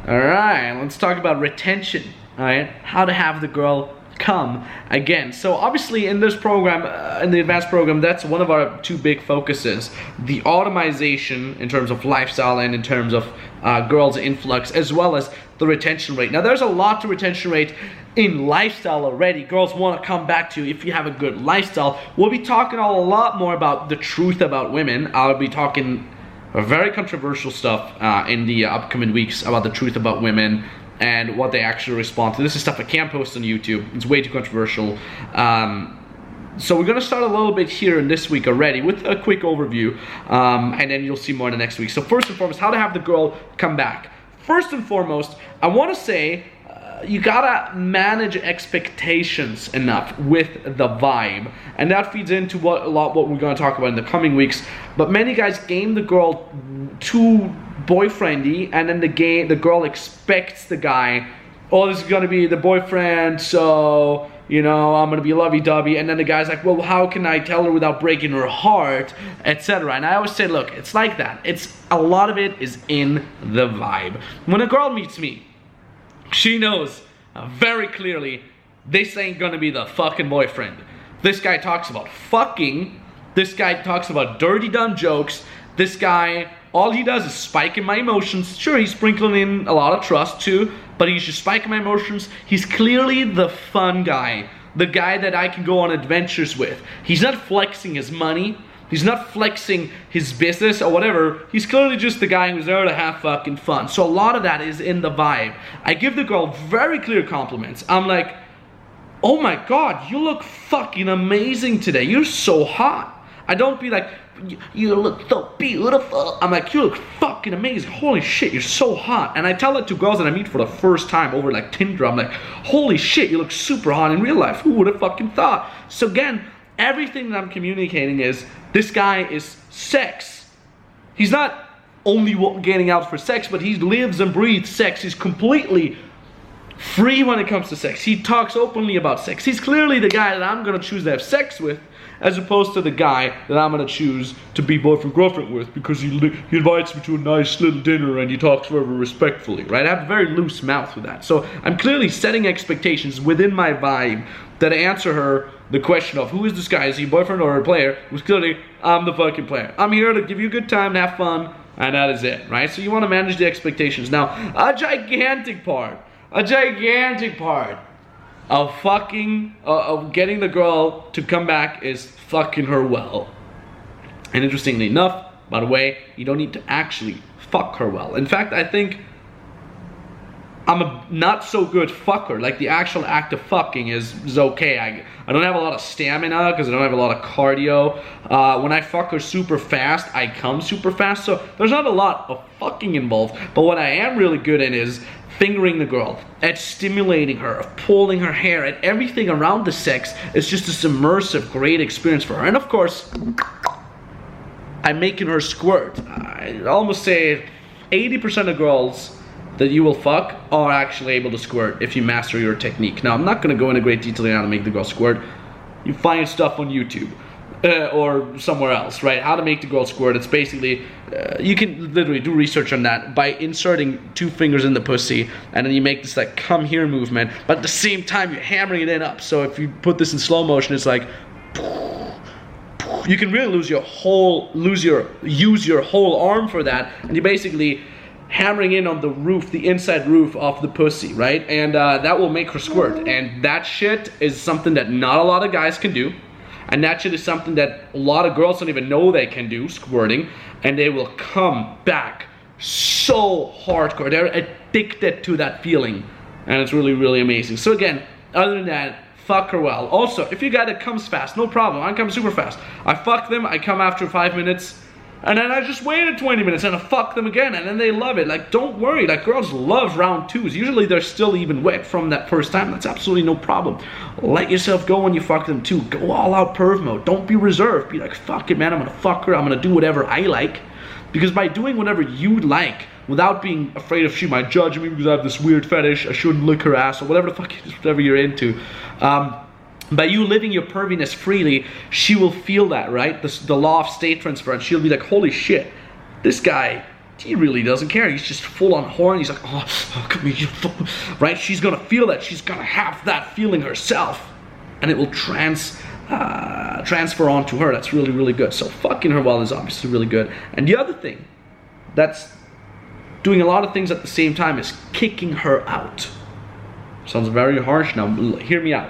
Alright, let's talk about retention. Alright, how to have the girl come again. So obviously in this program, in the advanced program, that's one of our two big focuses. The automation in terms of lifestyle and in terms of girls influx, as well as the retention rate. Now there's a lot to retention rate in lifestyle already. Girls want to come back to you if you have a good lifestyle. We'll be talking a lot more about the truth about women. I'll be talking very controversial stuff in the upcoming weeks about the truth about women and what they actually respond to. This is stuff I can't post on YouTube. It's way too controversial. So we're gonna start a little bit here in this week already with a quick overview, and then you'll see more in the next week. So first and foremost, how to have the girl come back. First and foremost, I wanna say, you gotta manage expectations enough with the vibe, and that feeds into a lot what we're gonna talk about in the coming weeks. But many guys game the girl too boyfriendy, and then the girl expects the guy, oh, this is gonna be the boyfriend, so you know I'm gonna be lovey-dovey, and then the guy's like, well, how can I tell her without breaking her heart, etc. And I always say, look, it's like that. It's a lot of it is in the vibe. When a girl meets me, she knows very clearly this ain't gonna be the fucking boyfriend. This guy talks about fucking. This guy talks about dirty dumb jokes. This guy, all he does is spiking my emotions. Sure, he's sprinkling in a lot of trust too, but he's just spiking my emotions. He's clearly the fun guy. The guy that I can go on adventures with. He's not flexing his money. He's not flexing his business or whatever. He's clearly just the guy who's there to have fucking fun. So a lot of that is in the vibe. I give the girl very clear compliments. I'm like, oh my god, you look fucking amazing today. You're so hot. I don't be like, you look so beautiful. I'm like, you look fucking amazing. Holy shit, you're so hot. And I tell it to girls that I meet for the first time over like Tinder. I'm like, holy shit, you look super hot in real life. Who would have fucking thought? So again, everything that I'm communicating is, this guy is sex. He's not only getting out for sex, but he lives and breathes sex. He's completely free when it comes to sex. He talks openly about sex. He's clearly the guy that I'm gonna choose to have sex with, as opposed to the guy that I'm gonna choose to be boyfriend-girlfriend with because he invites me to a nice little dinner and he talks very respectfully, right? I have a very loose mouth with that. So I'm clearly setting expectations within my vibe that answer her the question of, who is this guy? Is he a boyfriend or a player? Was clearly, I'm the fucking player. I'm here to give you a good time, have fun, and that is it, right? So you wanna manage the expectations. Now, a gigantic part of fucking, of getting the girl to come back is fucking her well. And interestingly enough, by the way, you don't need to actually fuck her well. In fact, I think I'm a not so good fucker. Like the actual act of fucking is okay. I don't have a lot of stamina because I don't have a lot of cardio. When I fuck her super fast, I come super fast. So there's not a lot of fucking involved. But what I am really good at is fingering the girl, at stimulating her, of pulling her hair, at everything around the sex. It's just this immersive, great experience for her. And of course, I'm making her squirt. I almost say 80% of girls that you will fuck are actually able to squirt if you master your technique. Now, I'm not gonna go into great detail on how to make the girl squirt. You find stuff on YouTube or somewhere else, right? How to make the girl squirt. It's basically, you can literally do research on that by inserting 2 fingers in the pussy, and then you make this like come here movement, but at the same time you're hammering it in up. So if you put this in slow motion, it's like, you can really use your whole arm for that, and you basically hammering in on the roof, the inside roof of the pussy, right? And that will make her squirt. And that shit is something that not a lot of guys can do. And that shit is something that a lot of girls don't even know they can do, squirting. And they will come back so hardcore. They're addicted to that feeling. And it's really, really amazing. So again, other than that, fuck her well. Also, if you got that comes fast, no problem. I come super fast. I fuck them, I come after 5 minutes. And then I just waited 20 minutes and I fuck them again, and then they love it. Like, don't worry, like girls love round 2s. Usually they're still even wet from that first time. That's absolutely no problem. Let yourself go when you fuck them too. Go all out perv mode. Don't be reserved. Be like, fuck it, man, I'm gonna fuck her. I'm gonna do whatever I like. Because by doing whatever you like, without being afraid of she might judge me because I have this weird fetish, I shouldn't lick her ass, or whatever the fuck it is, whatever you're into. By you living your perviness freely, she will feel that, right? The law of state transfer, and she'll be like, holy shit, this guy he really doesn't care. He's just full on horny. He's like, oh come here, right? She's gonna feel that. She's gonna have that feeling herself, and it will transfer onto her. That's really, really good. So fucking her well is obviously really good. And the other thing that's doing a lot of things at the same time is kicking her out. Sounds very harsh. Now hear me out.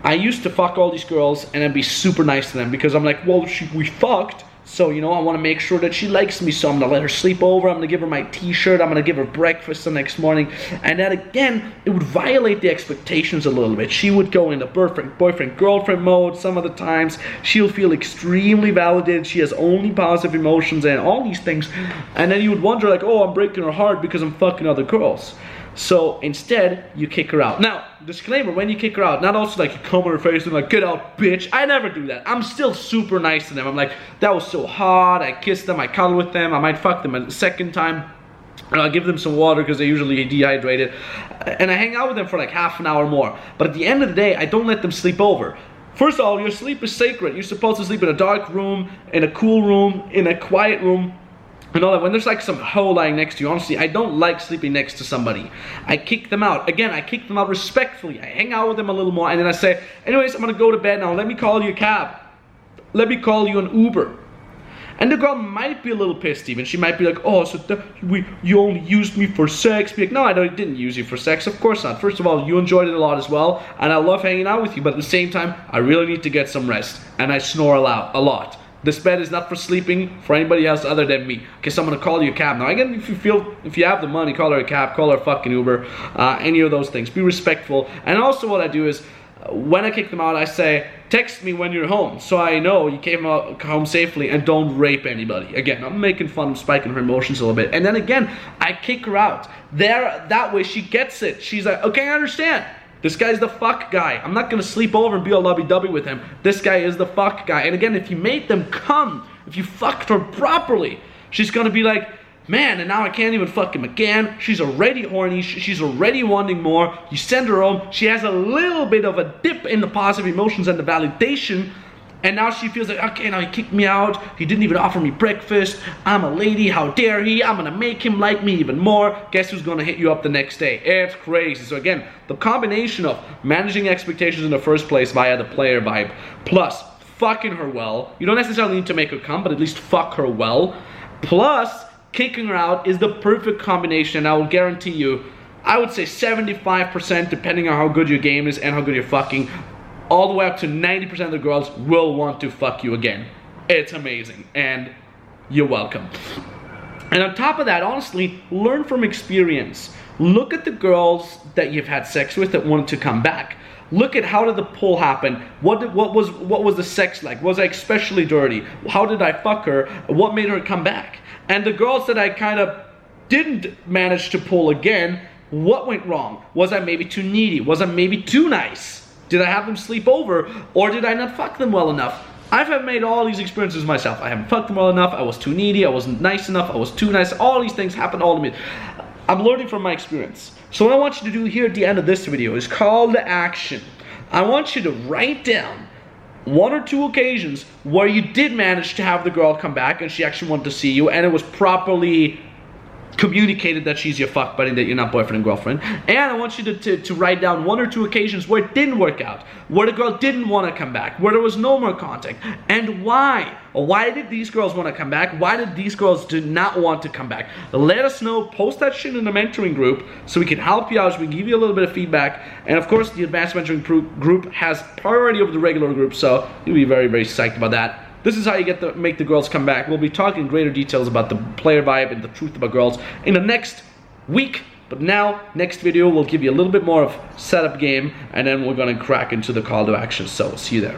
I used to fuck all these girls and I'd be super nice to them because I'm like, well, we fucked, so you know, I want to make sure that she likes me, so I'm gonna let her sleep over, I'm gonna give her my t-shirt, I'm gonna give her breakfast the next morning. And that again, it would violate the expectations a little bit. She would go into boyfriend girlfriend mode. Some of the times she'll feel extremely validated, she has only positive emotions and all these things, and then you would wonder like, oh, I'm breaking her heart because I'm fucking other girls. So instead, you kick her out. Now, disclaimer, when you kick her out, not also like you come on her face and like, get out, bitch. I never do that. I'm still super nice to them. I'm like, that was so hot. I kissed them, I cuddle with them, I might fuck them a second time. And I'll give them some water because they're usually dehydrated. And I hang out with them for like half an hour more. But at the end of the day, I don't let them sleep over. First of all, your sleep is sacred. You're supposed to sleep in a dark room, in a cool room, in a quiet room. And all that. When there's like some hoe lying next to you, honestly, I don't like sleeping next to somebody. I kick them out. Again, I kick them out respectfully. I hang out with them a little more, and then I say, anyways, I'm gonna go to bed now. Let me call you a cab. Let me call you an Uber. And the girl might be a little pissed even. She might be like, oh, so you only used me for sex. Be like, no, I didn't use you for sex. Of course not. First of all, you enjoyed it a lot as well, and I love hanging out with you. But at the same time, I really need to get some rest, and I snore a lot. This bed is not for sleeping for anybody else other than me. Okay, so I'm gonna call you a cab. Now again, if you have the money, call her a cab, call her a fucking Uber, any of those things. Be respectful. And also what I do is, when I kick them out, I say, text me when you're home, so I know you came home safely, and don't rape anybody. Again, I'm making fun of spiking her emotions a little bit. And then again, I kick her out. That way she gets it. She's like, okay, I understand. This guy's the fuck guy. I'm not gonna sleep over and be all lovey-dovey with him. This guy is the fuck guy. And again, if you made them come, if you fucked her properly, she's gonna be like, man, and now I can't even fuck him again. She's already horny. She's already wanting more. You send her home. She has a little bit of a dip in the positive emotions and the validation. And now she feels like, okay, now he kicked me out. He didn't even offer me breakfast. I'm a lady, how dare he? I'm gonna make him like me even more. Guess who's gonna hit you up the next day? It's crazy. So again, the combination of managing expectations in the first place via the player vibe, plus fucking her well. You don't necessarily need to make her come, but at least fuck her well. Plus, kicking her out is the perfect combination, and I will guarantee you, I would say 75%, depending on how good your game is and how good you're fucking, all the way up to 90% of the girls will want to fuck you again. It's amazing, and you're welcome. And on top of that, honestly, learn from experience. Look at the girls that you've had sex with that wanted to come back. Look at how did the pull happen? What was the sex like? Was I especially dirty? How did I fuck her? What made her come back? And the girls that I kind of didn't manage to pull again, what went wrong? Was I maybe too needy? Was I maybe too nice? Did I have them sleep over, or did I not fuck them well enough? I've made all these experiences myself. I haven't fucked them well enough, I was too needy, I wasn't nice enough, I was too nice. All these things happen all to me. I'm learning from my experience. So what I want you to do here at the end of this video is call to action. I want you to write down 1 or 2 occasions where you did manage to have the girl come back and she actually wanted to see you, and it was properly communicated that she's your fuck buddy, that you're not boyfriend and girlfriend. And I want you to write down 1 or 2 occasions where it didn't work out, where the girl didn't want to come back, where there was no more contact, and why. Why did these girls want to come back? Why did these girls do not want to come back? Let us know. Post that shit in the mentoring group so we can help you out, so we can give you a little bit of feedback. And of course, the advanced mentoring group has priority over the regular group, so you'll be very, very psyched about that. This is how you get to make the girls come back. We'll be talking greater details about the player vibe and the truth about girls in the next week. But now, next video, we'll give you a little bit more of setup game, and then we're gonna crack into the call to action. So, see you there.